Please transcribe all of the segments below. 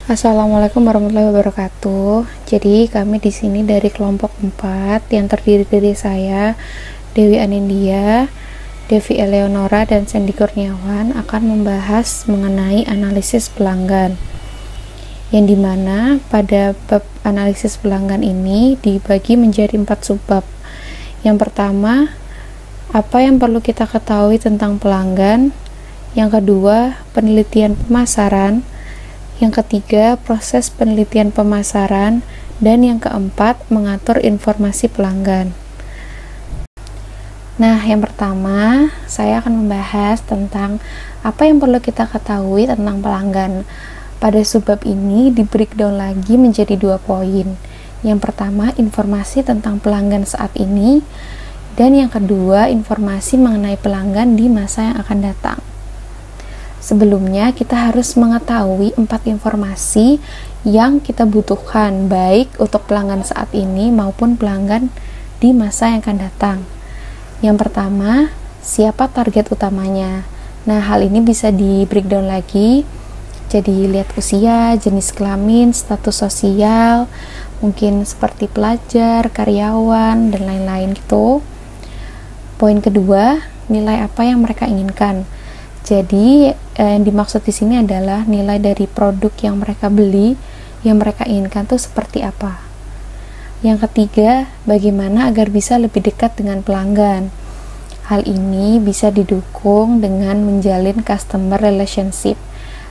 Assalamualaikum warahmatullahi wabarakatuh. Jadi kami di sini dari kelompok 4 yang terdiri dari saya, Dewi Anindya, Devi Eleonora, dan Sandy Kurniawan akan membahas mengenai analisis pelanggan. Yang dimana pada bab analisis pelanggan ini dibagi menjadi 4 subbab. Yang pertama, apa yang perlu kita ketahui tentang pelanggan. Yang kedua, penelitian pemasaran. Yang ketiga, proses penelitian pemasaran, dan yang keempat, mengatur informasi pelanggan. Nah, yang pertama, saya akan membahas tentang apa yang perlu kita ketahui tentang pelanggan. Pada subbab ini di breakdown lagi menjadi 2 poin. Yang pertama, informasi tentang pelanggan saat ini, dan yang kedua, informasi mengenai pelanggan di masa yang akan datang. Sebelumnya, kita harus mengetahui 4 informasi yang kita butuhkan, baik untuk pelanggan saat ini maupun pelanggan di masa yang akan datang. Yang pertama, siapa target utamanya? Nah, hal ini bisa di breakdown lagi. Jadi, lihat usia, jenis kelamin, status sosial, mungkin seperti pelajar, karyawan, dan lain-lain gitu. Poin kedua, nilai apa yang mereka inginkan. Jadi yang dimaksud di sini adalah nilai dari produk yang mereka beli, yang mereka inginkan tuh seperti apa. Yang ketiga, bagaimana agar bisa lebih dekat dengan pelanggan. Hal ini bisa didukung dengan menjalin customer relationship.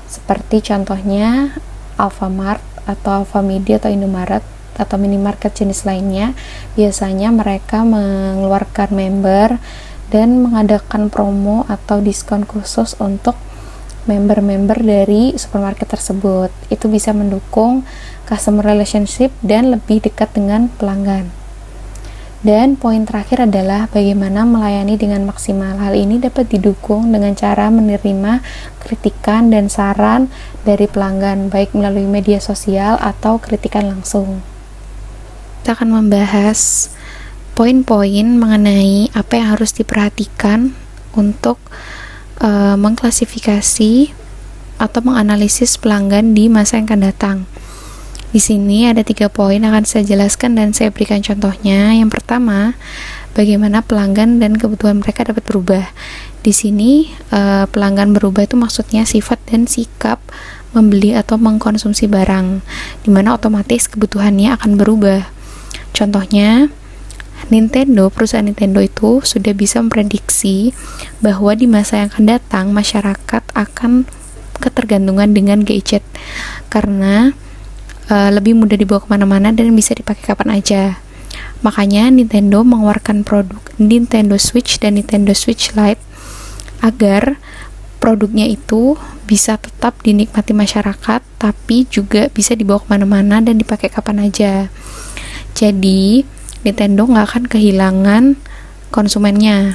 Seperti contohnya Alfamart atau Alfamidi atau Indomaret atau minimarket jenis lainnya. Biasanya mereka mengeluarkan member dan mengadakan promo atau diskon khusus untuk member-member dari supermarket tersebut. Itu bisa mendukung customer relationship dan lebih dekat dengan pelanggan. Dan poin terakhir adalah bagaimana melayani dengan maksimal. Hal ini dapat didukung dengan cara menerima kritikan dan saran dari pelanggan, baik melalui media sosial atau kritikan langsung. Kita akan membahas poin-poin mengenai apa yang harus diperhatikan untuk mengklasifikasi atau menganalisis pelanggan di masa yang akan datang. Di sini ada 3 poin akan saya jelaskan dan saya berikan contohnya. Yang pertama, bagaimana pelanggan dan kebutuhan mereka dapat berubah. Di sini pelanggan berubah itu maksudnya sifat dan sikap membeli atau mengkonsumsi barang, dimana otomatis kebutuhannya akan berubah. Contohnya, perusahaan Nintendo itu sudah bisa memprediksi bahwa di masa yang akan datang masyarakat akan ketergantungan dengan gadget karena lebih mudah dibawa kemana-mana dan bisa dipakai kapan aja. Makanya Nintendo mengeluarkan produk Nintendo Switch dan Nintendo Switch Lite agar produknya itu bisa tetap dinikmati masyarakat tapi juga bisa dibawa kemana-mana dan dipakai kapan aja. Jadi Nintendo nggak akan kehilangan konsumennya.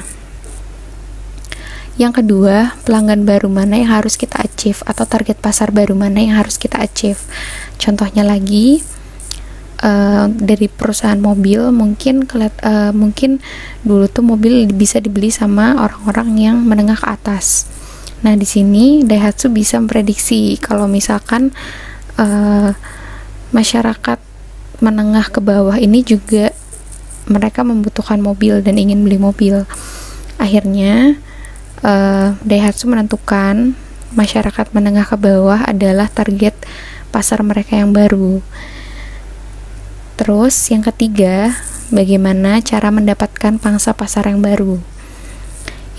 Yang kedua, pelanggan baru mana yang harus kita achieve atau target pasar baru mana yang harus kita achieve. Contohnya lagi dari perusahaan mobil, mungkin dulu tuh mobil bisa dibeli sama orang-orang yang menengah ke atas. Nah, di sini Daihatsu bisa memprediksi kalau misalkan masyarakat menengah ke bawah ini juga mereka membutuhkan mobil dan ingin beli mobil. Akhirnya Daihatsu menentukan masyarakat menengah ke bawah adalah target pasar mereka yang baru. Terus yang ketiga, bagaimana cara mendapatkan pangsa pasar yang baru.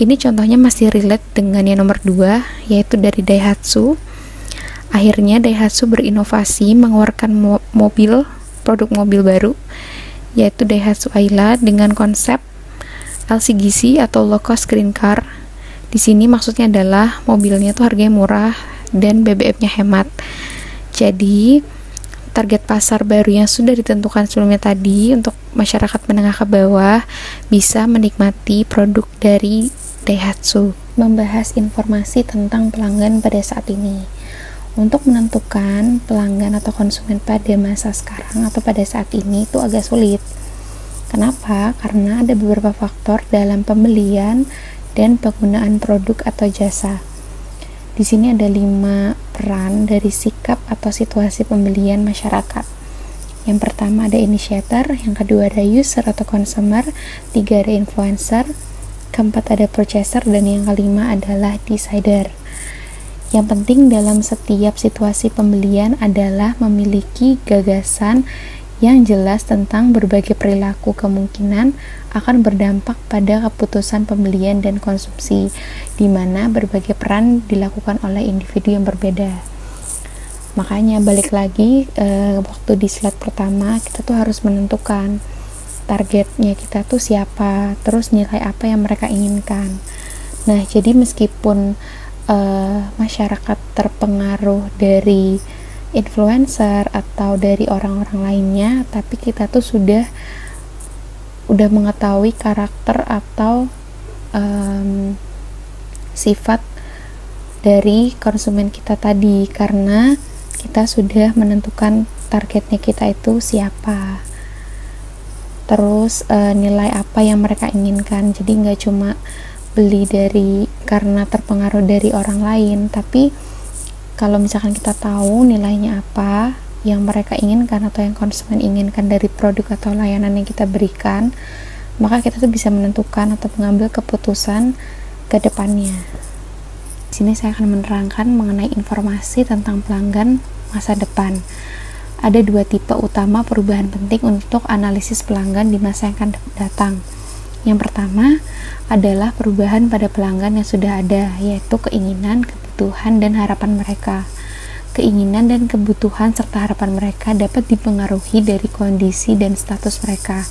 Ini contohnya masih relate dengan yang nomor 2, yaitu dari Daihatsu. Akhirnya Daihatsu berinovasi mengeluarkan produk mobil baru, yaitu Daihatsu Ayla dengan konsep LCGC atau low cost green car. Di sini maksudnya adalah mobilnya tuh harganya murah dan BBM-nya hemat. Jadi target pasar baru yang sudah ditentukan sebelumnya tadi untuk masyarakat menengah ke bawah bisa menikmati produk dari Daihatsu. Membahas informasi tentang pelanggan pada saat ini. Untuk menentukan pelanggan atau konsumen pada masa sekarang atau pada saat ini itu agak sulit. Kenapa? Karena ada beberapa faktor dalam pembelian dan penggunaan produk atau jasa. Di sini ada 5 peran dari sikap atau situasi pembelian masyarakat. Yang pertama ada initiator, yang kedua ada user atau consumer, 3 ada influencer, keempat ada purchaser, dan yang kelima adalah decider. Yang penting dalam setiap situasi pembelian adalah memiliki gagasan yang jelas tentang berbagai perilaku kemungkinan akan berdampak pada keputusan pembelian dan konsumsi, di mana berbagai peran dilakukan oleh individu yang berbeda. Makanya balik lagi waktu di slide pertama, kita tuh harus menentukan targetnya kita tuh siapa, terus nilai apa yang mereka inginkan. Nah, jadi meskipun masyarakat terpengaruh dari influencer atau dari orang-orang lainnya, tapi kita tuh udah mengetahui karakter atau sifat dari konsumen kita tadi, karena kita sudah menentukan targetnya kita itu siapa, terus nilai apa yang mereka inginkan. Jadi nggak cuma beli karena terpengaruh dari orang lain, tapi kalau misalkan kita tahu nilainya apa yang mereka inginkan atau yang konsumen inginkan dari produk atau layanan yang kita berikan, maka kita tuh bisa menentukan atau mengambil keputusan ke depannya. Di sini saya akan menerangkan mengenai informasi tentang pelanggan masa depan. Ada 2 tipe utama perubahan penting untuk analisis pelanggan di masa yang akan datang. Yang pertama adalah perubahan pada pelanggan yang sudah ada, yaitu keinginan, kebutuhan, dan harapan mereka. Keinginan dan kebutuhan serta harapan mereka dapat dipengaruhi dari kondisi dan status mereka,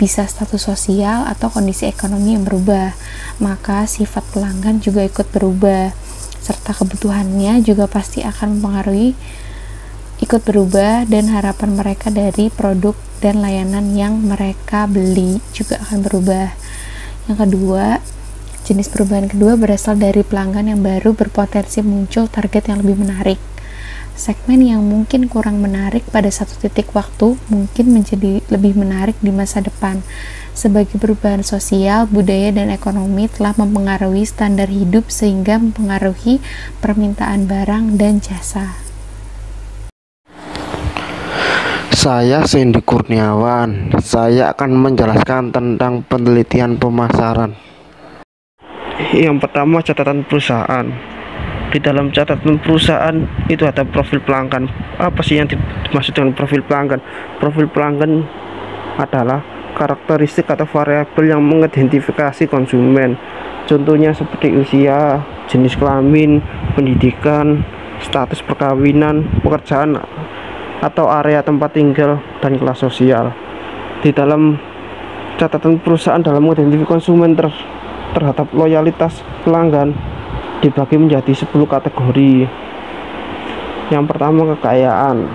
bisa status sosial atau kondisi ekonomi yang berubah, maka sifat pelanggan juga ikut berubah, serta kebutuhannya juga pasti akan mempengaruhi ikut berubah, dan harapan mereka dari produk dan layanan yang mereka beli juga akan berubah. Yang kedua, jenis perubahan kedua berasal dari pelanggan yang baru berpotensi muncul target yang lebih menarik. Segmen yang mungkin kurang menarik pada satu titik waktu mungkin menjadi lebih menarik di masa depan. Sebagai perubahan sosial, budaya, dan ekonomi telah mempengaruhi standar hidup sehingga mempengaruhi permintaan barang dan jasa. Saya Sandy Kurniawan. Saya akan menjelaskan tentang penelitian pemasaran. Yang pertama, catatan perusahaan. Di dalam catatan perusahaan itu ada profil pelanggan. Apa sih yang dimaksud dengan profil pelanggan? Profil pelanggan adalah karakteristik atau variabel yang mengidentifikasi konsumen. Contohnya seperti usia, jenis kelamin, pendidikan, status perkawinan, pekerjaan, atau area tempat tinggal, dan kelas sosial. Di dalam catatan perusahaan dalam mengidentifikasi konsumen terhadap loyalitas pelanggan dibagi menjadi 10 kategori. Yang pertama, kekayaan.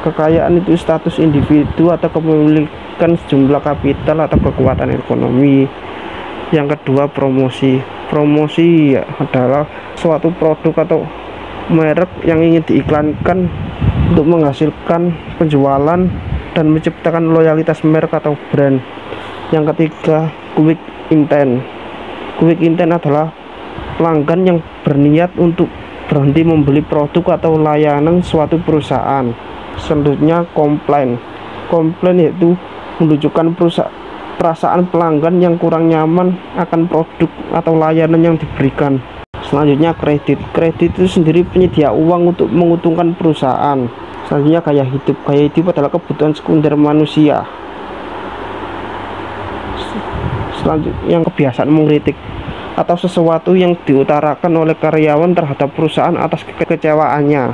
Kekayaan itu status individu atau kepemilikan sejumlah kapital atau kekuatan ekonomi. Yang kedua, promosi. Promosi adalah suatu produk atau merek yang ingin diiklankan untuk menghasilkan penjualan dan menciptakan loyalitas merek atau brand. Yang ketiga, quick intent. Quick intent adalah pelanggan yang berniat untuk berhenti membeli produk atau layanan suatu perusahaan. Selanjutnya, komplain. Komplain yaitu menunjukkan perasaan pelanggan yang kurang nyaman akan produk atau layanan yang diberikan. Selanjutnya, kredit. Kredit itu sendiri penyedia uang untuk menguntungkan perusahaan. Selanjutnya, gaya hidup. Gaya hidup adalah kebutuhan sekunder manusia. Selanjutnya, yang kebiasaan mengkritik atau sesuatu yang diutarakan oleh karyawan terhadap perusahaan atas kekecewaannya.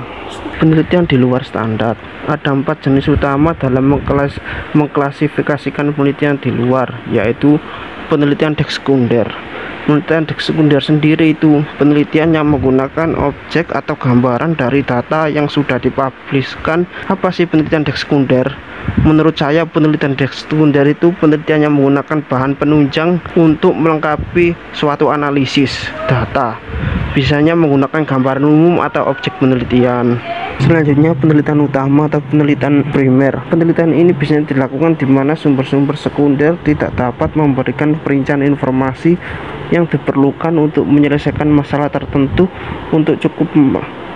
Penelitian di luar standar. Ada 4 jenis utama dalam mengklasifikasikan penelitian di luar, yaitu penelitian sekunder. Penelitian sekunder sendiri itu penelitian yang menggunakan objek atau gambaran dari data yang sudah dipubliskan. Apa sih penelitian sekunder? Menurut saya, penelitian sekunder itu penelitian yang menggunakan bahan penunjang untuk melengkapi suatu analisis data. Biasanya menggunakan gambaran umum atau objek penelitian. Selanjutnya, penelitian utama atau penelitian primer. Penelitian ini biasanya dilakukan di mana sumber-sumber sekunder tidak dapat memberikan perincian informasi yang diperlukan untuk menyelesaikan masalah tertentu untuk cukup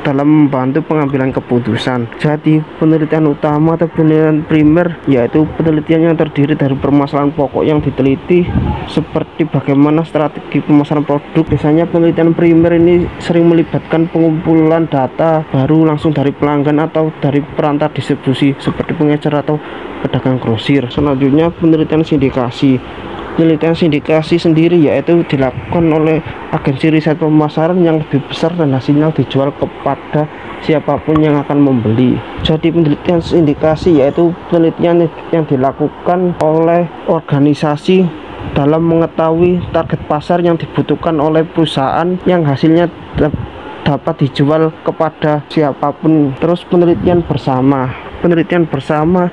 dalam membantu pengambilan keputusan. Jadi, penelitian utama atau penelitian primer yaitu penelitian yang terdiri dari permasalahan pokok yang diteliti, seperti bagaimana strategi pemasaran produk. Biasanya penelitian primer ini sering melibatkan pengumpulan data baru langsung dari pelanggan atau dari perantara distribusi seperti pengecer atau pedagang grosir. Selanjutnya, penelitian sindikasi. Penelitian sindikasi sendiri yaitu dilakukan oleh agensi riset pemasaran yang lebih besar dan hasilnya dijual kepada siapapun yang akan membeli. Jadi penelitian sindikasi yaitu penelitian yang dilakukan oleh organisasi dalam mengetahui target pasar yang dibutuhkan oleh perusahaan yang hasilnya dapat dijual kepada siapapun. Terus penelitian bersama. Penelitian bersama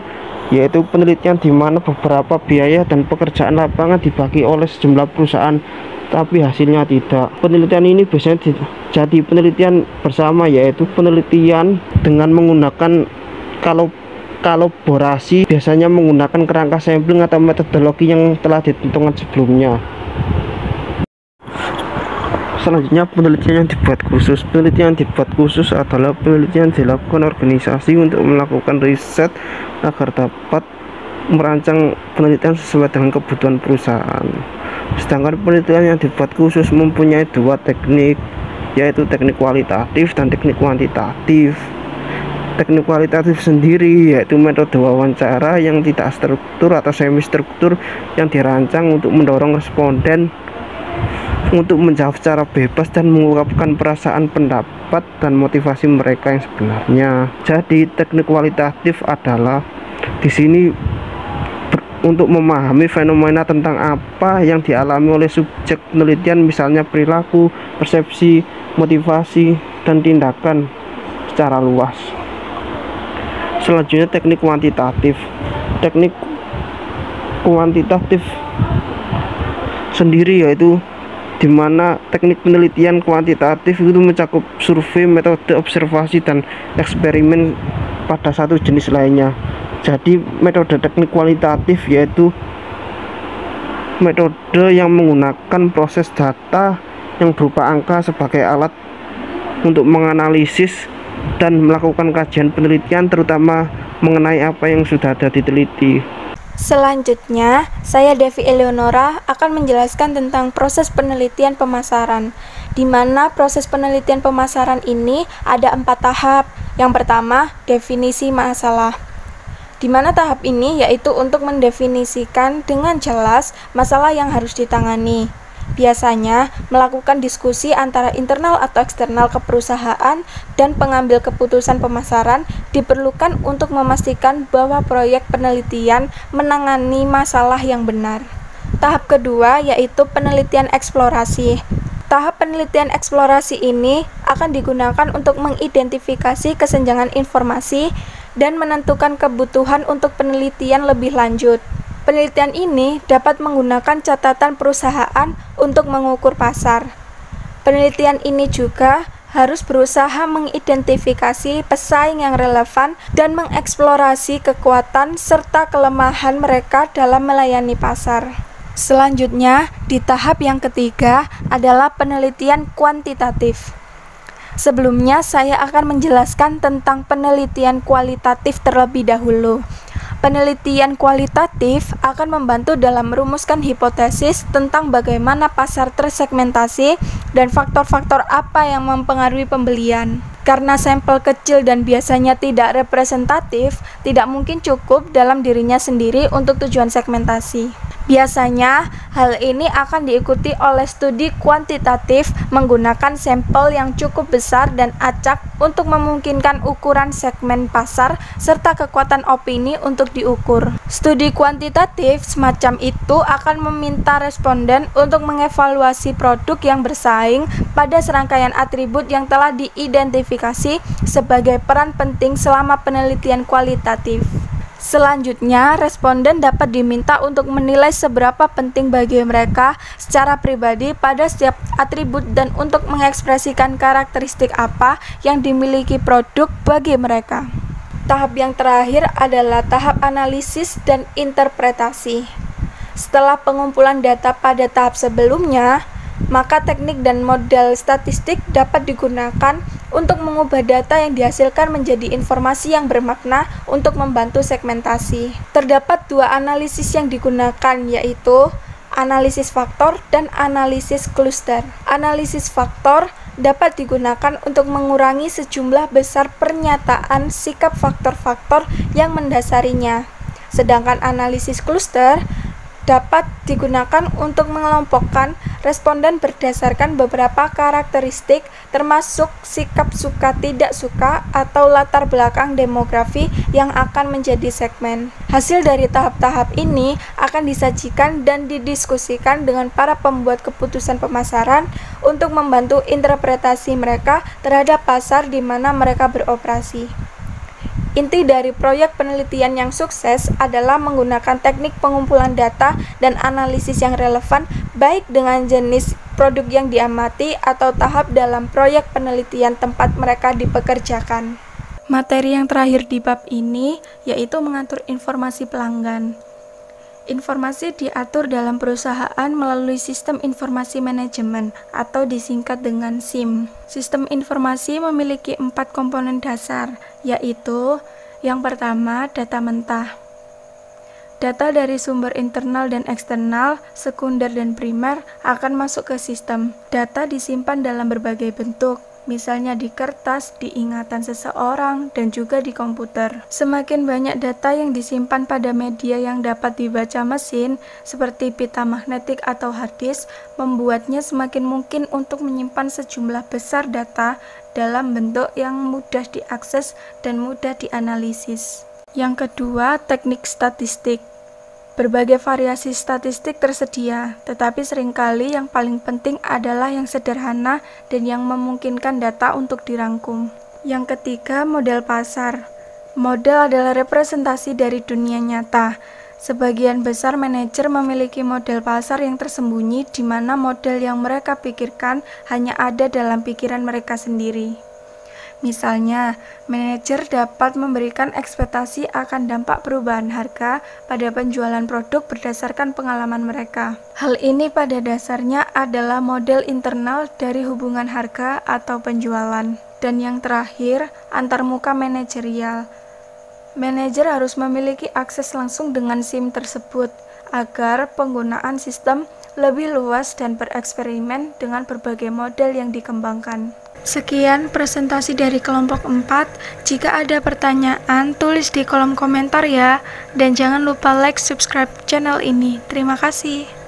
yaitu penelitian di mana beberapa biaya dan pekerjaan lapangan dibagi oleh sejumlah perusahaan tapi hasilnya tidak. Penelitian ini biasanya jadi penelitian bersama, yaitu penelitian dengan menggunakan kolaborasi, biasanya menggunakan kerangka sampling atau metodologi yang telah ditentukan sebelumnya. Selanjutnya, penelitian yang dibuat khusus. Penelitian yang dibuat khusus adalah penelitian yang dilakukan organisasi untuk melakukan riset agar dapat merancang penelitian sesuai dengan kebutuhan perusahaan. Sedangkan penelitian yang dibuat khusus mempunyai dua teknik, yaitu teknik kualitatif dan teknik kuantitatif. Teknik kualitatif sendiri yaitu metode wawancara yang tidak struktur atau semi struktur yang dirancang untuk mendorong responden untuk menjawab secara bebas dan mengungkapkan perasaan, pendapat, dan motivasi mereka yang sebenarnya. Jadi teknik kualitatif adalah di sini untuk memahami fenomena tentang apa yang dialami oleh subjek penelitian, misalnya perilaku, persepsi, motivasi, dan tindakan secara luas. Selanjutnya, teknik kuantitatif. Teknik kuantitatif sendiri yaitu di mana teknik penelitian kuantitatif itu mencakup survei, metode observasi, dan eksperimen pada satu jenis lainnya. Jadi metode teknik kualitatif yaitu metode yang menggunakan proses data yang berupa angka sebagai alat untuk menganalisis dan melakukan kajian penelitian, terutama mengenai apa yang sudah ada diteliti. Selanjutnya, saya Devi Eleonora akan menjelaskan tentang proses penelitian pemasaran, di mana proses penelitian pemasaran ini ada 4 tahap. Yang pertama, definisi masalah, di mana tahap ini yaitu untuk mendefinisikan dengan jelas masalah yang harus ditangani. Biasanya, melakukan diskusi antara internal atau eksternal ke perusahaan dan pengambil keputusan pemasaran diperlukan untuk memastikan bahwa proyek penelitian menangani masalah yang benar. Tahap kedua yaitu penelitian eksplorasi. Tahap penelitian eksplorasi ini akan digunakan untuk mengidentifikasi kesenjangan informasi dan menentukan kebutuhan untuk penelitian lebih lanjut. Penelitian ini dapat menggunakan catatan perusahaan untuk mengukur pasar. Penelitian ini juga harus berusaha mengidentifikasi pesaing yang relevan dan mengeksplorasi kekuatan serta kelemahan mereka dalam melayani pasar. Selanjutnya, di tahap yang ketiga adalah penelitian kuantitatif. Sebelumnya, saya akan menjelaskan tentang penelitian kualitatif terlebih dahulu. Penelitian kualitatif akan membantu dalam merumuskan hipotesis tentang bagaimana pasar tersegmentasi dan faktor-faktor apa yang mempengaruhi pembelian. Karena sampel kecil dan biasanya tidak representatif, tidak mungkin cukup dalam dirinya sendiri untuk tujuan segmentasi. Biasanya, hal ini akan diikuti oleh studi kuantitatif menggunakan sampel yang cukup besar dan acak untuk memungkinkan ukuran segmen pasar serta kekuatan opini untuk diukur. Studi kuantitatif semacam itu akan meminta responden untuk mengevaluasi produk yang bersaing pada serangkaian atribut yang telah diidentifikasi sebagai peran penting selama penelitian kualitatif. Selanjutnya, responden dapat diminta untuk menilai seberapa penting bagi mereka secara pribadi pada setiap atribut dan untuk mengekspresikan karakteristik apa yang dimiliki produk bagi mereka. Tahap yang terakhir adalah tahap analisis dan interpretasi. Setelah pengumpulan data pada tahap sebelumnya, maka teknik dan model statistik dapat digunakan untuk mengubah data yang dihasilkan menjadi informasi yang bermakna untuk membantu segmentasi. Terdapat dua analisis yang digunakan, yaitu analisis faktor dan analisis kluster. Analisis faktor dapat digunakan untuk mengurangi sejumlah besar pernyataan sikap faktor-faktor yang mendasarinya. Sedangkan analisis kluster dapat digunakan untuk mengelompokkan responden berdasarkan beberapa karakteristik termasuk sikap suka tidak suka atau latar belakang demografi yang akan menjadi segmen. Hasil dari tahap-tahap ini akan disajikan dan didiskusikan dengan para pembuat keputusan pemasaran untuk membantu interpretasi mereka terhadap pasar di mana mereka beroperasi. Inti dari proyek penelitian yang sukses adalah menggunakan teknik pengumpulan data dan analisis yang relevan baik dengan jenis produk yang diamati atau tahap dalam proyek penelitian tempat mereka dipekerjakan. Materi yang terakhir di bab ini yaitu mengatur informasi pelanggan. Informasi diatur dalam perusahaan melalui Sistem Informasi Manajemen atau disingkat dengan SIM. Sistem informasi memiliki 4 komponen dasar, yaitu yang pertama, data mentah. Data dari sumber internal dan eksternal, sekunder dan primer akan masuk ke sistem. Data disimpan dalam berbagai bentuk, misalnya di kertas, di ingatan seseorang, dan juga di komputer. Semakin banyak data yang disimpan pada media yang dapat dibaca mesin, seperti pita magnetik atau hard disk, membuatnya semakin mungkin untuk menyimpan sejumlah besar data dalam bentuk yang mudah diakses dan mudah dianalisis. Yang kedua, teknik statistik. Berbagai variasi statistik tersedia, tetapi seringkali yang paling penting adalah yang sederhana dan yang memungkinkan data untuk dirangkum. Yang ketiga, model pasar. Model adalah representasi dari dunia nyata. Sebagian besar manajer memiliki model pasar yang tersembunyi di mana model yang mereka pikirkan hanya ada dalam pikiran mereka sendiri. Misalnya, manajer dapat memberikan ekspektasi akan dampak perubahan harga pada penjualan produk berdasarkan pengalaman mereka. Hal ini pada dasarnya adalah model internal dari hubungan harga atau penjualan. Dan yang terakhir, antarmuka manajerial. Manajer harus memiliki akses langsung dengan SIM tersebut agar penggunaan sistem lebih luas dan bereksperimen dengan berbagai model yang dikembangkan. Sekian presentasi dari kelompok 4. Jika ada pertanyaan, tulis di kolom komentar ya. Dan jangan lupa like, subscribe channel ini. Terima kasih.